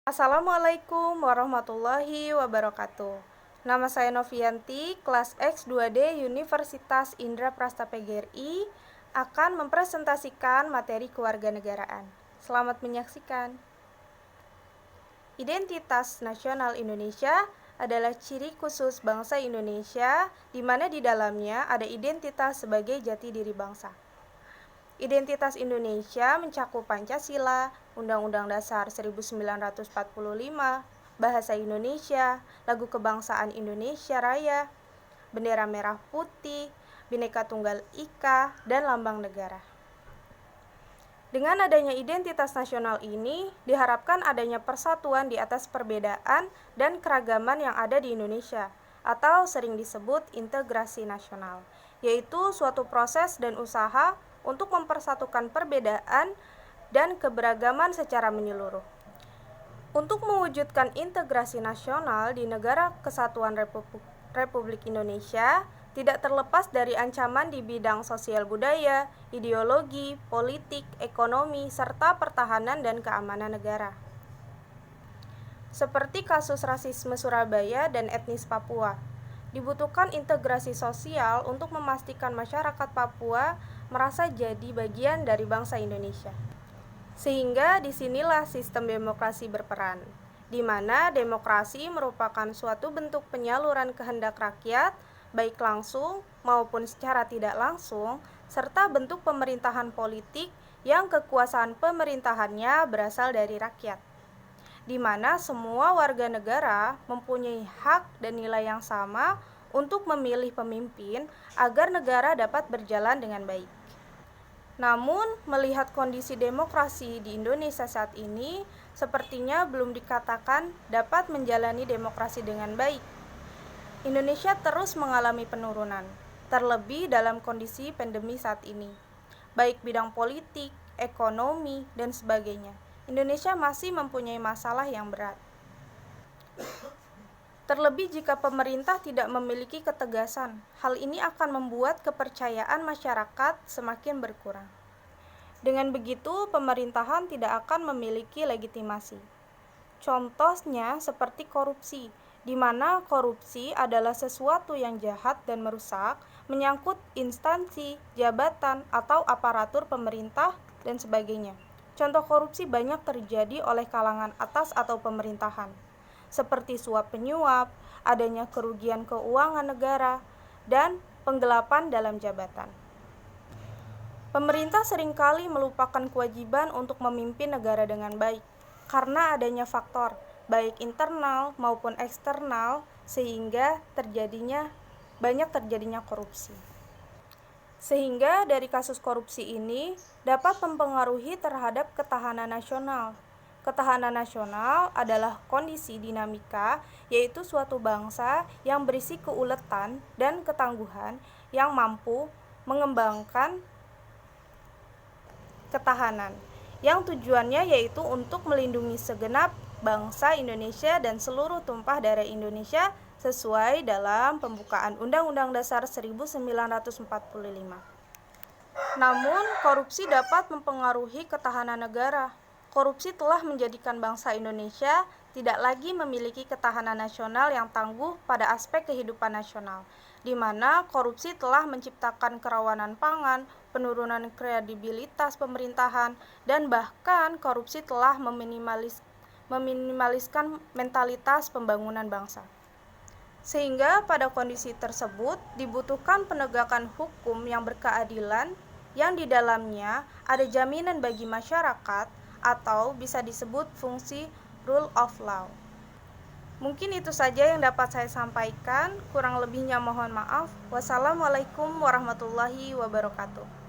Assalamualaikum warahmatullahi wabarakatuh. Nama saya Novianti, kelas X2D Universitas Indra Prasta PGRI akan mempresentasikan materi kewarganegaraan. Selamat menyaksikan. Identitas nasional Indonesia adalah ciri khusus bangsa Indonesia, di mana di dalamnya ada identitas sebagai jati diri bangsa. Identitas Indonesia mencakup Pancasila, Undang-Undang Dasar 1945, Bahasa Indonesia, Lagu Kebangsaan Indonesia Raya, Bendera Merah Putih, Bhinneka Tunggal Ika, dan Lambang Negara. Dengan adanya identitas nasional ini, diharapkan adanya persatuan di atas perbedaan dan keragaman yang ada di Indonesia, atau sering disebut integrasi nasional, yaitu suatu proses dan usaha untuk mempersatukan perbedaan dan keberagaman secara menyeluruh. Untuk mewujudkan integrasi nasional di Negara Kesatuan Republik Indonesia, tidak terlepas dari ancaman di bidang sosial budaya, ideologi, politik, ekonomi, serta pertahanan dan keamanan negara. Seperti kasus rasisme Surabaya dan etnis Papua, dibutuhkan integrasi sosial untuk memastikan masyarakat Papua merasa jadi bagian dari bangsa Indonesia. Sehingga disinilah sistem demokrasi berperan, di mana demokrasi merupakan suatu bentuk penyaluran kehendak rakyat, baik langsung maupun secara tidak langsung, serta bentuk pemerintahan politik yang kekuasaan pemerintahannya berasal dari rakyat, di mana semua warga negara mempunyai hak dan nilai yang sama untuk memilih pemimpin agar negara dapat berjalan dengan baik. Namun, melihat kondisi demokrasi di Indonesia saat ini, sepertinya belum dikatakan dapat menjalani demokrasi dengan baik. Indonesia terus mengalami penurunan, terlebih dalam kondisi pandemi saat ini. Baik bidang politik, ekonomi, dan sebagainya, Indonesia masih mempunyai masalah yang berat. Terlebih jika pemerintah tidak memiliki ketegasan, hal ini akan membuat kepercayaan masyarakat semakin berkurang. Dengan begitu, pemerintahan tidak akan memiliki legitimasi. Contohnya seperti korupsi, di mana korupsi adalah sesuatu yang jahat dan merusak, menyangkut instansi, jabatan, atau aparatur pemerintah, dan sebagainya. Contoh korupsi banyak terjadi oleh kalangan atas atau pemerintahan, seperti suap penyuap, adanya kerugian keuangan negara, dan penggelapan dalam jabatan. Pemerintah seringkali melupakan kewajiban untuk memimpin negara dengan baik, karena adanya faktor, baik internal maupun eksternal, sehingga banyak terjadinya korupsi. Sehingga dari kasus korupsi ini dapat mempengaruhi terhadap ketahanan nasional. Ketahanan nasional adalah kondisi dinamika, yaitu suatu bangsa yang berisi keuletan dan ketangguhan yang mampu mengembangkan ketahanan, yang tujuannya yaitu untuk melindungi segenap bangsa Indonesia dan seluruh tumpah darah Indonesia sesuai dalam pembukaan Undang-Undang Dasar 1945. Namun, korupsi dapat mempengaruhi ketahanan negara. Korupsi telah menjadikan bangsa Indonesia tidak lagi memiliki ketahanan nasional yang tangguh pada aspek kehidupan nasional, di mana korupsi telah menciptakan kerawanan pangan, penurunan kredibilitas pemerintahan, dan bahkan korupsi telah meminimaliskan mentalitas pembangunan bangsa. Sehingga pada kondisi tersebut dibutuhkan penegakan hukum yang berkeadilan, yang di dalamnya ada jaminan bagi masyarakat, atau bisa disebut fungsi rule of law. Mungkin itu saja yang dapat saya sampaikan, kurang lebihnya mohon maaf. Wassalamualaikum warahmatullahi wabarakatuh.